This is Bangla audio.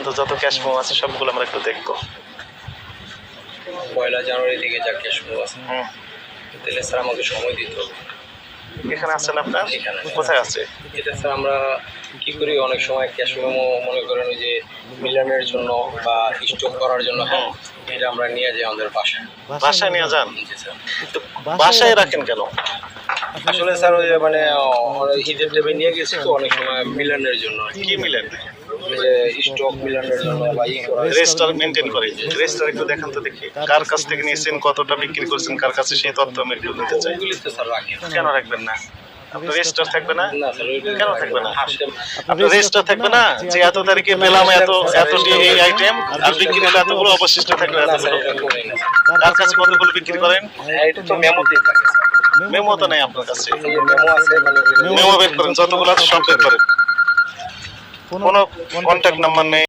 তো যত ক্যাশ মেমো আছে সবগুলো আমরা একটু দেখবো। 1 জানুয়ারি থেকে যা ক্যাশ ফ্লো আছে তাহলে স্যার আমাকে সময় দিতে হবে। এখানে আছেন আপনার? এখানে। কোথায় আছে? এটা স্যার আমরা কি করি, অনেক সময় ক্যাশ মেমো মনে করেন ওই যে মিলানের জন্য বা স্টক করার জন্য, হ্যাঁ, এটা আমরা নিয়ে যাই আমাদের বাসায়। বাসায় নিয়ে যান? জি স্যার। তো বাসায় রাখেন কেন? আসলে স্যার ওই যে মানে ঈদের টাইমে নিয়ে গেছি তো অনেক সময় মিলানের জন্য আর কি মিলেন? যে স্টক মিলানের জন্য বা ই করার জন্য। রেজিস্টার মেনটেন করে। রেজিস্টার একটু দেখান তো দেখি, কার কাছ থেকে নিয়েছেন, কতটা বিক্রি করছেন, কার কাছে, সেই তথ্য আমি একটু নিতে চাই। ওইগুলি তো স্যার রাখেন। কেন রাখবেন না? আপনার রেজিস্টার থাকবে না? না স্যার, ওইগুলি কেন থাকবে না? হাসতে আপনার রেজিস্টার থাকবে না যে এত তারিখে পেলাম এতটি এই আইটেম, আর বিক্রি হলে এতগুলো অবশিষ্ট থাকবে না স্যার, এতগুলো। এটা করি না। কার কাছে কতগুলো বিক্রি করেন? হ্যাঁ, এটা তো মেমোতে থাকে স্যার। মেমো তো নাই আপনার কাছে। এই যে মেমো আছে মানে মেমো বের করেন, যতগুলো আছে সব বের করেন। কোনো কন্ট্যাক্ট নাম্বার নেই।